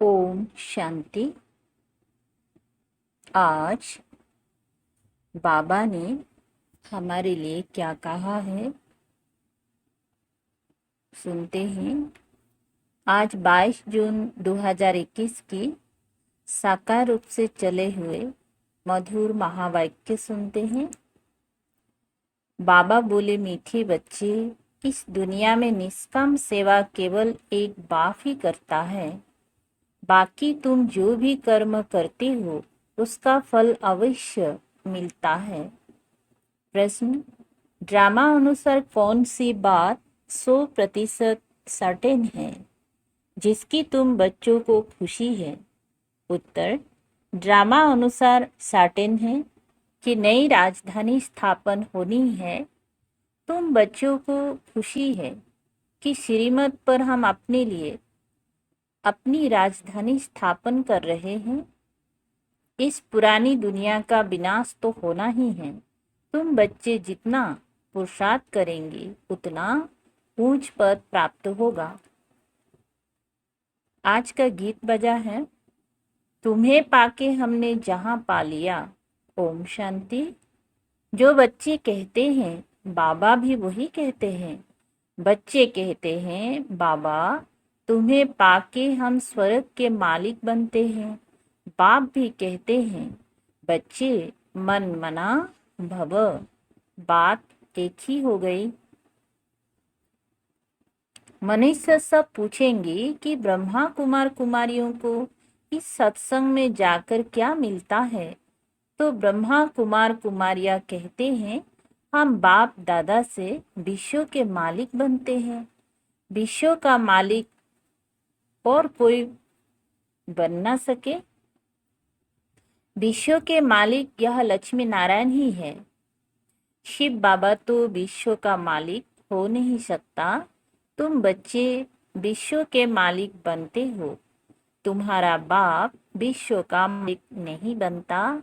ओम शांति। आज बाबा ने हमारे लिए क्या कहा है, सुनते हैं। आज 22 जून 2021 की साकार रूप से चले हुए मधुर महावाक्य सुनते हैं। बाबा बोले, मीठे बच्चे, इस दुनिया में निष्काम सेवा केवल एक बाप ही करता है। बाकी तुम जो भी कर्म करते हो उसका फल अवश्य मिलता है। प्रश्न, ड्रामा अनुसार कौन सी बात 100% सर्टेन है जिसकी तुम बच्चों को खुशी है? उत्तर, ड्रामा अनुसार सर्टेन है कि नई राजधानी स्थापन होनी है। तुम बच्चों को खुशी है कि श्रीमत पर हम अपने लिए अपनी राजधानी स्थापन कर रहे हैं। इस पुरानी दुनिया का विनाश तो होना ही है। तुम बच्चे जितना पुरुषार्थ करेंगे उतना ऊंच पद प्राप्त होगा। आज का गीत बजा है, तुम्हें पाके हमने जहां पा लिया। ओम शांति। जो बच्चे कहते हैं बाबा भी वही कहते हैं। बच्चे कहते हैं, बाबा तुम्हें पाके हम स्वर्ग के मालिक बनते हैं। बाप भी कहते हैं, बच्चे मन मना भव। बात एक ही हो गई। मनुष्य सब पूछेंगे कि ब्रह्मा कुमार कुमारियों को इस सत्संग में जाकर क्या मिलता है। तो ब्रह्मा कुमार कुमारियां कहते हैं, हम बाप दादा से विश्व के मालिक बनते हैं। विश्व का मालिक और कोई बन ना सके। विश्व के मालिक यह लक्ष्मी नारायण ही है। शिव बाबा तो विश्व का मालिक हो नहीं सकता। तुम बच्चे विश्व के मालिक बनते हो। तुम्हारा बाप विश्व का मालिक नहीं बनता।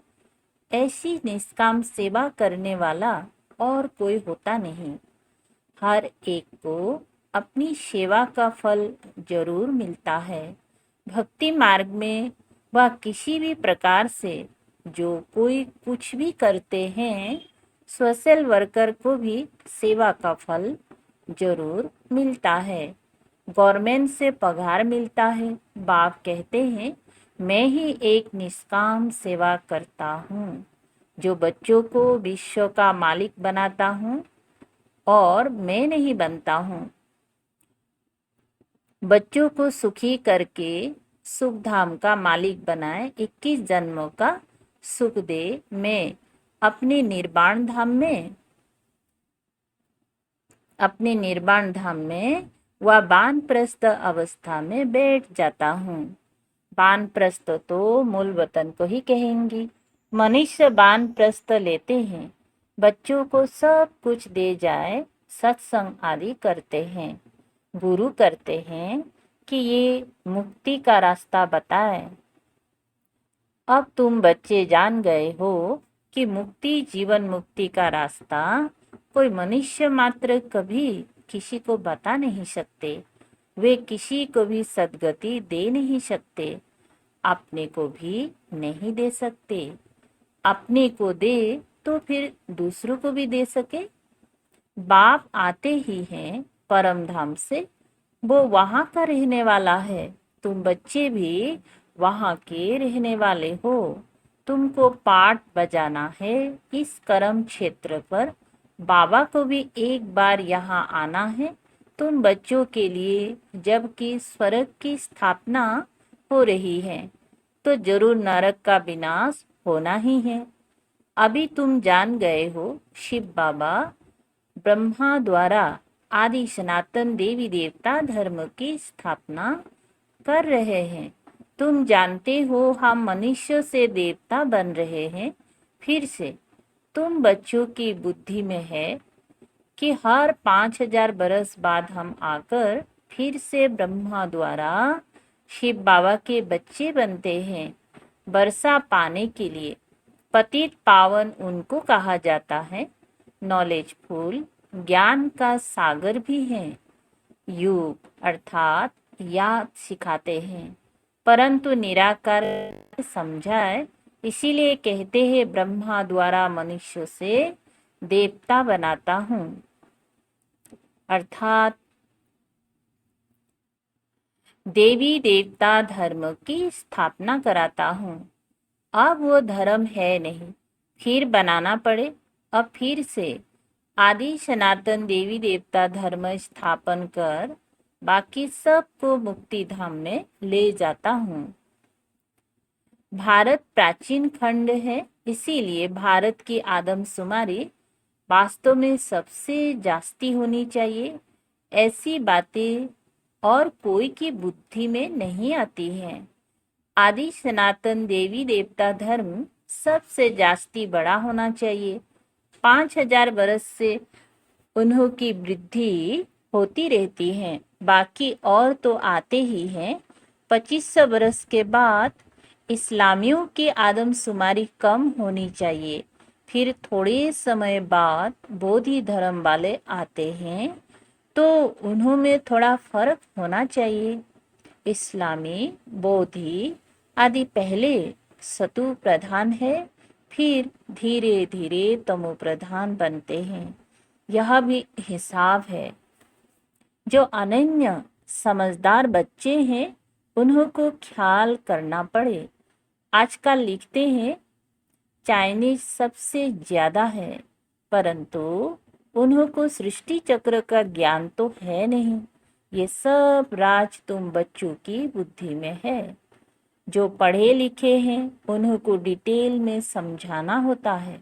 ऐसी निष्काम सेवा करने वाला और कोई होता नहीं। हर एक को अपनी सेवा का फल जरूर मिलता है। भक्ति मार्ग में वह किसी भी प्रकार से जो कोई कुछ भी करते हैं, सोशल वर्कर को भी सेवा का फल जरूर मिलता है। गवर्नमेंट से पगार मिलता है। बाप कहते हैं, मैं ही एक निष्काम सेवा करता हूँ जो बच्चों को विश्व का मालिक बनाता हूँ और मैं नहीं बनता हूँ। बच्चों को सुखी करके सुख धाम का मालिक बनाए, 21 जन्मों का सुख दे। मैं अपने निर्वाण धाम में वह वानप्रस्थ अवस्था में बैठ जाता हूँ। वानप्रस्थ तो मूल वतन को ही कहेंगी। मनुष्य वानप्रस्थ लेते हैं, बच्चों को सब कुछ दे जाए, सत्संग आदि करते हैं, गुरु करते हैं कि ये मुक्ति का रास्ता बताए। अब तुम बच्चे जान गए हो कि मुक्ति, जीवन मुक्ति का रास्ता कोई मनुष्य मात्र कभी किसी को बता नहीं सकते। वे किसी को भी सद्गति दे नहीं सकते, अपने को भी नहीं दे सकते। अपने को दे तो फिर दूसरों को भी दे सके। बाप आते ही हैं परम धाम से, वो वहां का रहने वाला है। तुम बच्चे भी वहां के रहने वाले हो। तुमको पाठ बजाना है इस कर्म क्षेत्र पर। बाबा को भी एक बार यहाँ आना है। तुम बच्चों के लिए जबकि स्वर्ग की स्थापना हो रही है तो जरूर नरक का विनाश होना ही है। अभी तुम जान गए हो, शिव बाबा ब्रह्मा द्वारा आदि सनातन देवी देवता धर्म की स्थापना कर रहे हैं। तुम जानते हो हम मनुष्य से देवता बन रहे हैं। फिर से तुम बच्चों की बुद्धि में है कि हर 5000 बरस बाद हम आकर फिर से ब्रह्मा द्वारा शिव बाबा के बच्चे बनते हैं। वर्षा पाने के लिए पतित पावन उनको कहा जाता है। नॉलेजफुल, ज्ञान का सागर भी हैं। योग अर्थात याद सिखाते हैं। परंतु निराकार समझाए, इसीलिए कहते हैं ब्रह्मा द्वारा मनुष्य से देवता बनाता हूँ, अर्थात देवी देवता धर्म की स्थापना कराता हूँ। अब वो धर्म है नहीं, फिर बनाना पड़े। अब फिर से आदि सनातन देवी देवता धर्म स्थापन कर बाकी सबको मुक्ति धाम में ले जाता हूँ। भारत प्राचीन खंड है, इसीलिए भारत की आदमशुमारी वास्तव में सबसे जास्ती होनी चाहिए। ऐसी बातें और कोई की बुद्धि में नहीं आती हैं। आदि सनातन देवी देवता धर्म सबसे जास्ती बड़ा होना चाहिए। 5000 वर्ष से उन्हों की वृद्धि होती रहती है, बाकी और तो आते ही हैं। 2500 वर्ष के बाद इस्लामियों की आदमशुमारी कम होनी चाहिए। फिर थोड़े समय बाद बोधि धर्म वाले आते हैं, तो उन्हों में थोड़ा फर्क होना चाहिए। इस्लामी, बोधि आदि पहले सतु प्रधान है, फिर धीरे धीरे तमो प्रधान बनते हैं। यह भी हिसाब है। जो अनन्य समझदार बच्चे हैं, उन्हों को ख्याल करना पड़े। आजकल लिखते हैं चाइनीज सबसे ज्यादा है, परंतु उन्हों को सृष्टि चक्र का ज्ञान तो है नहीं। ये सब राज तुम बच्चों की बुद्धि में है। जो पढ़े लिखे हैं, उन्हों को डिटेल में समझाना होता है।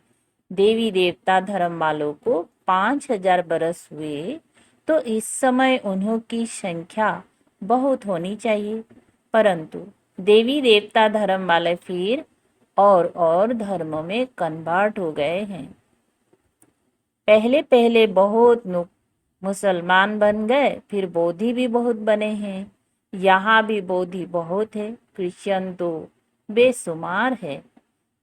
देवी देवता धर्म वालों को 5000 बरस हुए, तो इस समय उन्हों की संख्या बहुत होनी चाहिए। परंतु देवी देवता धर्म वाले फिर और धर्मों में कन्वर्ट हो गए हैं। पहले पहले बहुत मुसलमान बन गए, फिर बोधि भी बहुत बने हैं। यहाँ भी बोधि बहुत है, क्रिश्चियन तो बेशुमार है।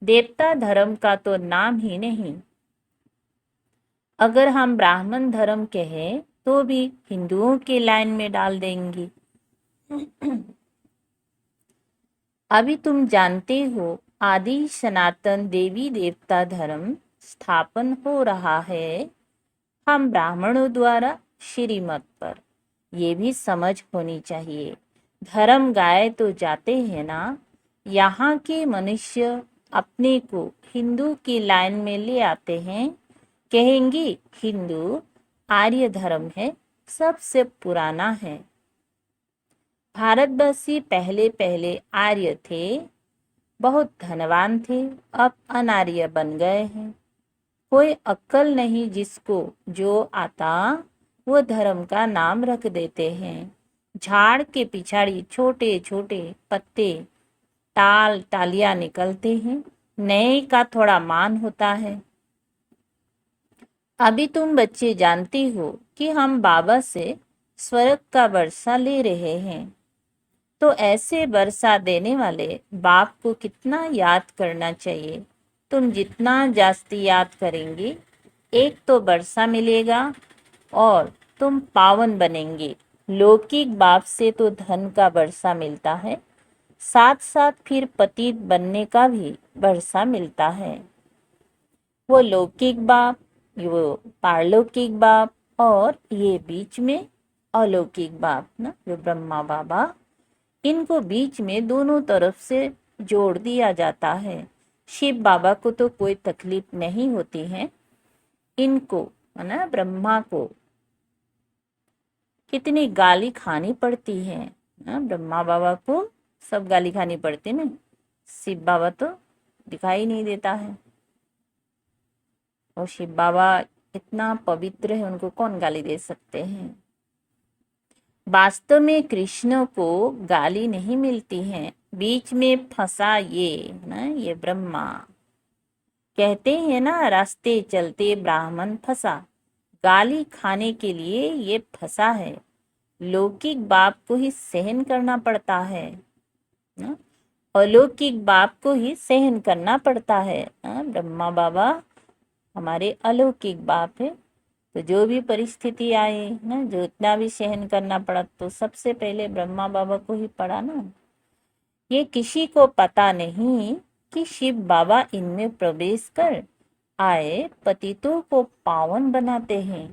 देवता धर्म का तो नाम ही नहीं। अगर हम ब्राह्मण धर्म कहें तो भी हिंदुओं की लाइन में डाल देंगे। अभी तुम जानते हो आदि सनातन देवी देवता धर्म स्थापन हो रहा है हम ब्राह्मणों द्वारा श्रीमत पर। ये भी समझ होनी चाहिए। धर्म गाए तो जाते हैं ना। यहाँ के मनुष्य अपने को हिंदू की लाइन में ले आते हैं, कहेंगे हिंदू आर्य धर्म है, सबसे पुराना है। भारतवासी पहले पहले आर्य थे, बहुत धनवान थे, अब अनार्य बन गए हैं। कोई अक्ल नहीं, जिसको जो आता वो धर्म का नाम रख देते हैं। झाड़ के पिछाड़ी छोटे छोटे पत्ते, टाल टालियां निकलते हैं, नए का थोड़ा मान होता है। अभी तुम बच्चे जानते हो कि हम बाबा से स्वर्ग का वर्षा ले रहे हैं, तो ऐसे वर्षा देने वाले बाप को कितना याद करना चाहिए। तुम जितना जास्ती याद करेंगे, एक तो वर्षा मिलेगा और तुम पावन बनेंगे। लौकिक बाप से तो धन का वर्षा मिलता है, साथ साथ फिर पतित बनने का भी वर्षा मिलता है। वो लौकिक बाप, वो पारलौकिक बाप, और ये बीच में अलौकिक बाप ना, जो ब्रह्मा बाबा, इनको बीच में दोनों तरफ से जोड़ दिया जाता है। शिव बाबा को तो कोई तकलीफ नहीं होती है। इनको है ना, ब्रह्मा को कितनी गाली खानी पड़ती है ना। ब्रह्मा बाबा को सब गाली खानी पड़ती ना, शिव बाबा तो दिखाई नहीं देता है। और शिव बाबा इतना पवित्र है, उनको कौन गाली दे सकते हैं। वास्तव में कृष्ण को गाली नहीं मिलती है, बीच में फंसा ये ना, ये ब्रह्मा। कहते हैं ना, रास्ते चलते ब्राह्मण फंसा। गाली खाने के लिए ये फंसा है। लौकिक बाप को ही सहन करना पड़ता है ना, अलौकिक बाप को ही सहन करना पड़ता है ना। ब्रह्मा बाबा हमारे अलौकिक बाप है, तो जो भी परिस्थिति आए ना, जो इतना भी सहन करना पड़ा, तो सबसे पहले ब्रह्मा बाबा को ही पड़ा ना। ये किसी को पता नहीं कि शिव बाबा इनमें प्रवेश कर आए पतितों को पावन बनाते हैं।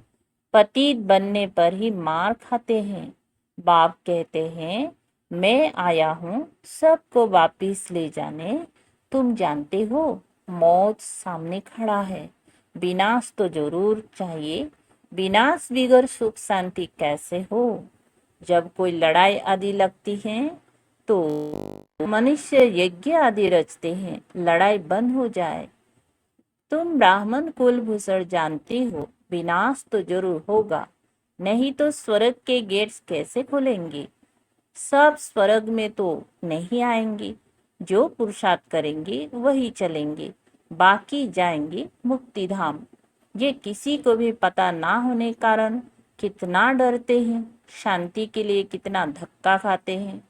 पतित बनने पर ही मार खाते हैं। बाप कहते हैं मैं आया हूँ सबको वापिस ले जाने। तुम जानते हो मौत सामने खड़ा है, विनाश तो जरूर चाहिए। विनाश बिगर सुख शांति कैसे हो। जब कोई लड़ाई आदि लगती है तो मनुष्य यज्ञ आदि रचते हैं, लड़ाई बंद हो जाए। तुम ब्राह्मण कुलभूषण जानती हो विनाश तो जरूर होगा, नहीं तो स्वर्ग के गेट्स कैसे खुलेंगे। सब स्वर्ग में तो नहीं आएंगे, जो पुरुषार्थ करेंगे वही चलेंगे, बाकी जाएंगे मुक्ति धाम। ये किसी को भी पता ना होने कारण कितना डरते हैं, शांति के लिए कितना धक्का खाते हैं,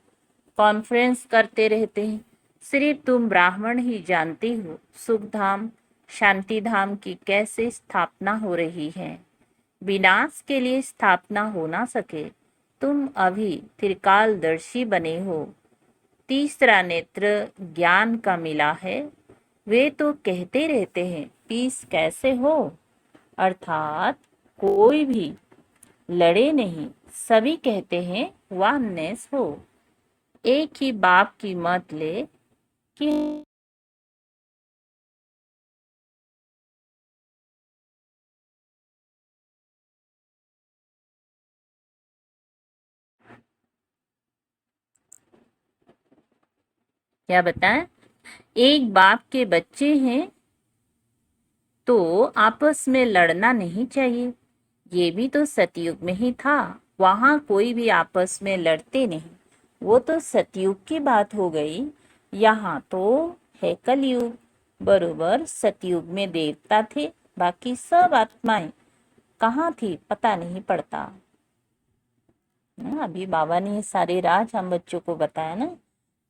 कॉन्फ्रेंस करते रहते हैं। सिर्फ तुम ब्राह्मण ही जानती हो सुख धाम शांति धाम की कैसे स्थापना हो रही है। विनाश के लिए स्थापना हो ना सके। तुम अभी त्रिकालदर्शी बने हो, तीसरा नेत्र ज्ञान का मिला है। वे तो कहते रहते हैं पीस कैसे हो, अर्थात कोई भी लड़े नहीं, सभी कहते हैं वननेस हो। एक ही बाप की मत ले कि क्या बताएं, एक बाप के बच्चे हैं तो आपस में लड़ना नहीं चाहिए। ये भी तो सतयुग में ही था, वहां कोई भी आपस में लड़ते नहीं। वो तो सतयुग की बात हो गई। यहाँ तो है कलयुग। बरोबर सतयुग में देवता थे, बाकी सब आत्माएं कहाँ थी पता नहीं पड़ता। अभी बाबा ने ये सारे राज हम बच्चों को बताया ना।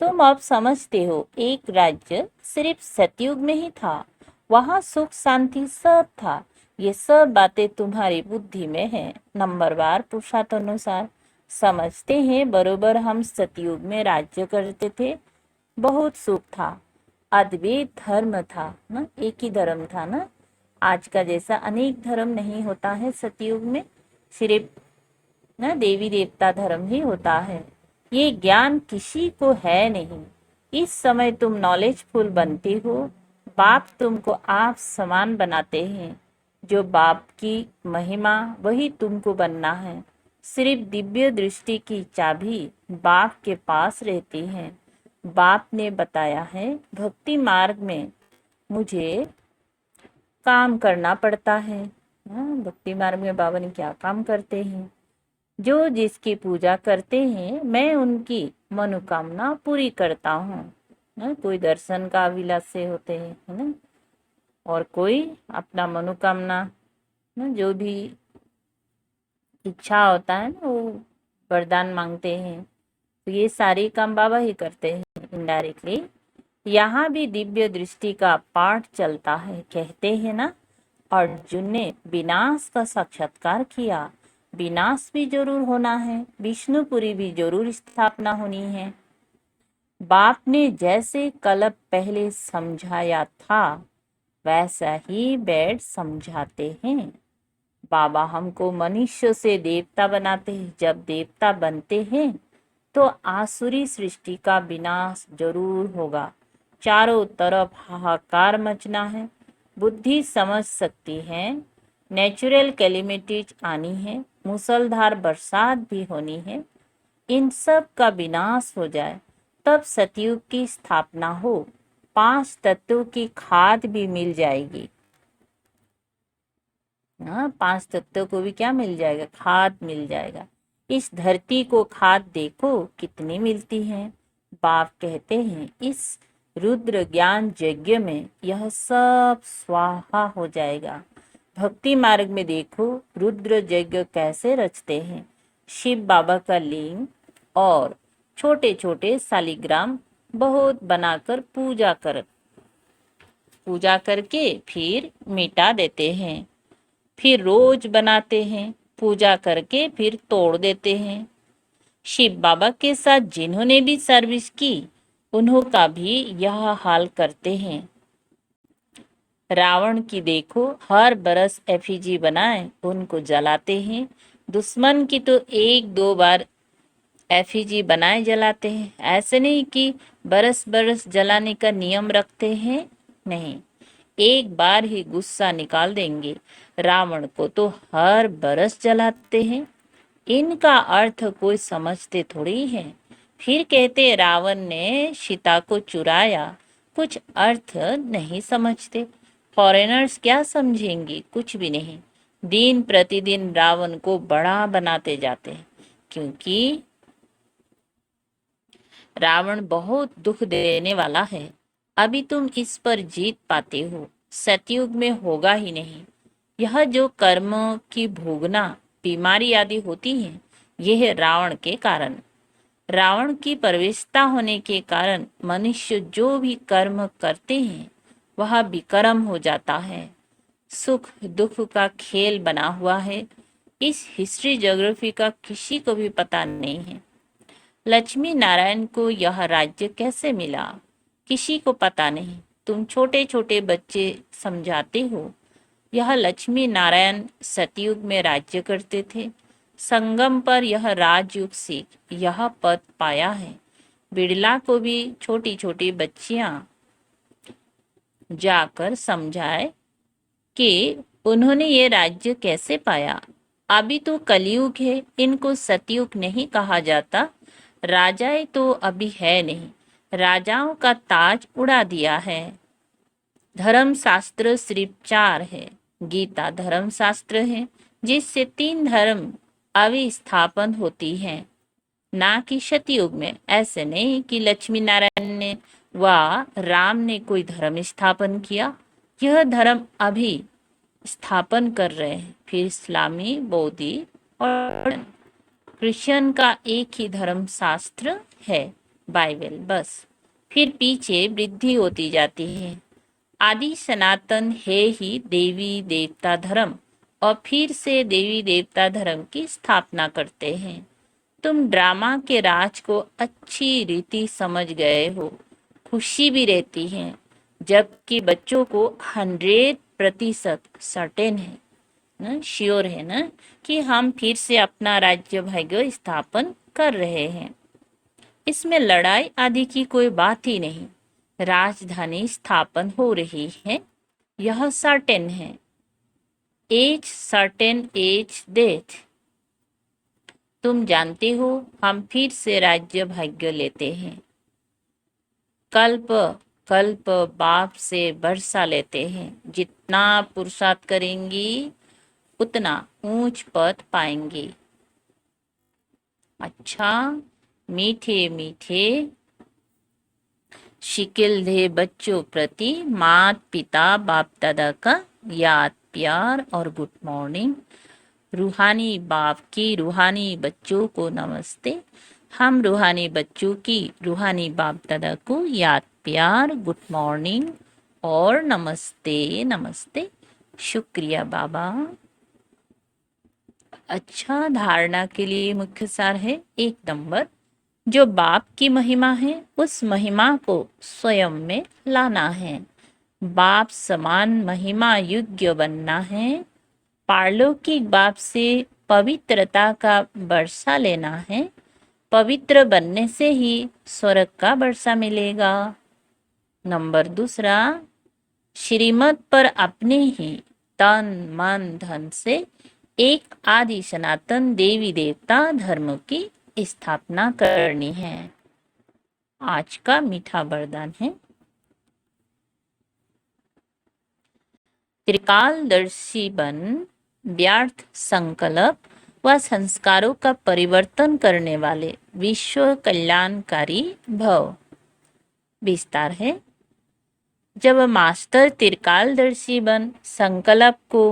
तुम अब समझते हो एक राज्य सिर्फ सतयुग में ही था, वहां सुख शांति सब था। ये सब बातें तुम्हारी बुद्धि में है, नंबरवार पुरुषार्थानुसार समझते हैं। बरोबर हम सतयुग में राज्य करते थे, बहुत सुख था, अद्वैत धर्म था ना, एक ही धर्म था ना। आज का जैसा अनेक धर्म नहीं होता है सतयुग में, सिर्फ ना देवी देवता धर्म ही होता है। ये ज्ञान किसी को है नहीं। इस समय तुम नॉलेजफुल बनते हो, बाप तुमको आप समान बनाते हैं। जो बाप की महिमा वही तुमको बनना है। सिर्फ दिव्य दृष्टि की चाबी बाप के पास रहती है। बाप ने बताया है भक्ति मार्ग में मुझे काम करना पड़ता है। भक्ति मार्ग में बाबा ने क्या काम करते हैं। जो जिसकी पूजा करते हैं मैं उनकी मनोकामना पूरी करता हूँ। कोई दर्शन का अभिलाष से होते हैं, है ना, और कोई अपना मनोकामना ना जो भी इच्छा होता है ना वो वरदान मांगते हैं। तो ये सारे काम बाबा ही करते हैं इनडायरेक्टली। यहाँ भी दिव्य दृष्टि का पाठ चलता है। कहते हैं ना अर्जुन ने विनाश का साक्षात्कार किया, विनाश भी जरूर होना है, विष्णुपुरी भी जरूर स्थापना होनी है। बाप ने जैसे कल्प पहले समझाया था वैसा ही बैठ समझाते हैं। बाबा हमको मनुष्य से देवता बनाते हैं। जब देवता बनते हैं तो आसुरी सृष्टि का विनाश जरूर होगा। चारों तरफ हाहाकार मचना है। बुद्धि समझ सकती है नेचुरल कैलेमिटीज आनी है, मूसलधार बरसात भी होनी है। इन सब का विनाश हो जाए तब सतयुग की स्थापना हो। 5 तत्वों की खाद भी मिल जाएगी। हाँ, 5 तत्वों को भी क्या मिल जाएगा, खाद मिल जाएगा। इस धरती को खाद देखो कितनी मिलती है। बाप कहते हैं इस रुद्र ज्ञान यज्ञ में यह सब स्वाहा हो जाएगा। भक्ति मार्ग में देखो रुद्र यज्ञ कैसे रचते हैं। शिव बाबा का लिंग और छोटे छोटे शालिग्राम बहुत बनाकर पूजा करके फिर मिटा देते हैं। फिर रोज बनाते हैं, पूजा करके फिर तोड़ देते हैं। शिव बाबा के साथ जिन्होंने भी सर्विस की उन्हों का भी यह हाल करते हैं। रावण की देखो, हर बरस एफिजी बनाए उनको जलाते हैं। दुश्मन की तो एक दो बार एफिजी बनाए जलाते हैं, ऐसे नहीं कि बरस बरस जलाने का नियम रखते हैं। नहीं, एक बार ही गुस्सा निकाल देंगे। रावण को तो हर बरस जलाते हैं। इनका अर्थ कोई समझते थोड़ी है। फिर कहते रावण ने सीता को चुराया, कुछ अर्थ नहीं समझते। फॉरेनर्स क्या समझेंगे? कुछ भी नहीं। दिन प्रतिदिन रावण को बड़ा बनाते जाते हैं, क्योंकि रावण बहुत दुख देने वाला है। अभी तुम इस पर जीत पाते हो, सतयुग में होगा ही नहीं। यह जो कर्म की भोगना, बीमारी आदि होती है, यह है रावण के कारण। रावण की प्रवेशता होने के कारण मनुष्य जो भी कर्म करते हैं वह विकर्म हो जाता है। सुख दुख का खेल बना हुआ है। इस हिस्ट्री ज्योग्राफी का किसी को भी पता नहीं है। लक्ष्मी नारायण को यह राज्य कैसे मिला, किसी को पता नहीं। तुम छोटे छोटे बच्चे समझाते हो। यह लक्ष्मी नारायण सतयुग में राज्य करते थे। संगम पर यह राजयुग से यह पद पाया है। बिड़ला को भी छोटी छोटी बच्चियां जाकर समझाए कि उन्होंने ये राज्य कैसे पाया। अभी तो कलयुग है, इनको सतयुग नहीं कहा जाता। राजाएं तो अभी है नहीं, राजाओं का ताज उड़ा दिया है। धर्म शास्त्र सिर्फ 4 है। गीता धर्म शास्त्र है, जिससे 3 धर्म अविस्थापन होती है, ना कि सतयुग में। ऐसे नहीं कि लक्ष्मी नारायण ने व राम ने कोई धर्म स्थापन किया। यह धर्म अभी स्थापन कर रहे हैं। फिर इस्लामी, बौद्धि और क्रिश्चियन का एक ही धर्म शास्त्र है, बाइबल, बस। फिर पीछे वृद्धि होती जाती है। आदि सनातन है ही देवी देवता धर्म, और फिर से देवी देवता धर्म की स्थापना करते हैं। तुम ड्रामा के राज को अच्छी रीति समझ गए हो। खुशी भी रहती है, जबकि बच्चों को 100% सर्टेन है ना, श्योर है ना, कि हम फिर से अपना राज्य भाग्य स्थापन कर रहे हैं। इसमें लड़ाई आदि की कोई बात ही नहीं। राजधानी स्थापन हो रही है, यह सर्टेन है। As certain, as death. तुम जानते हो, हम फिर से राज्य भाग्य लेते हैं। कल्प कल्प बाप से वर्षा लेते हैं। जितना पुरुषार्थ करेंगी उतना ऊंच पद पाएंगे। अच्छा, मीठे मीठे शिकिल दे बच्चों प्रति मात पिता बाप दादा का याद, प्यार और गुड मॉर्निंग। रूहानी बाप की रूहानी बच्चों को नमस्ते। हम रूहानी बच्चों की रूहानी बाप दादा को याद, प्यार, गुड मॉर्निंग और नमस्ते नमस्ते। शुक्रिया बाबा। अच्छा, धारणा के लिए मुख्य सार है। 1 नंबर, जो बाप की महिमा है उस महिमा को स्वयं में लाना है। बाप समान महिमा योग्य बनना है। पारलौकिक बाप से पवित्रता का वर्षा लेना है। पवित्र बनने से ही स्वर्ग का वर्षा मिलेगा। नंबर 2, श्रीमत पर अपने ही तन मन धन से एक आदि सनातन देवी देवता धर्म की स्थापना करनी है। आज का मीठा वरदान है, त्रिकालदर्शी बन, व्यर्थ संकल्प व संस्कारों का परिवर्तन करने वाले विश्व कल्याणकारी भव। विस्तार है, जब मास्टर त्रिकालदर्शी बन संकल्प को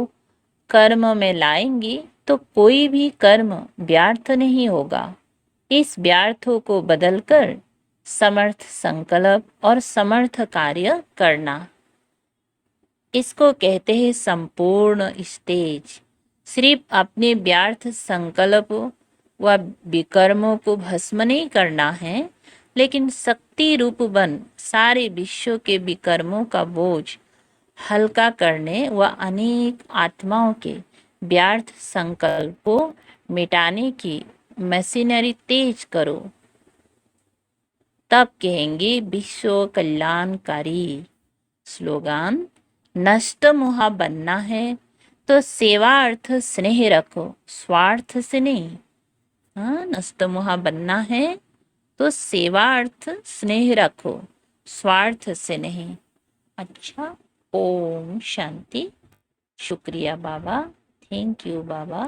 कर्म में लाएंगे तो कोई भी कर्म व्यर्थ नहीं होगा। इस व्यर्थों को बदलकर समर्थ संकल्प और समर्थ कार्य करना, इसको कहते हैं संपूर्ण स्टेज। सिर्फ अपने व्यर्थ संकल्प व विकर्मों को भस्म नहीं करना है, लेकिन शक्ति रूप बन सारे विश्व के विकर्मों का बोझ हल्का करने व अनेक आत्माओं के व्यर्थ संकल्प को मिटाने की मशीनरी तेज करो। तब कहेंगे विश्व कल्याणकारी। स्लोगान, नष्ट मोह बनना है तो सेवा अर्थ स्नेह रखो, स्वार्थ से नहीं। हाँ, नष्ट मोह बनना है तो सेवा अर्थ स्नेह रखो, स्वार्थ से नहीं। अच्छा, ओम शांति। शुक्रिया बाबा, थैंक यू बाबा।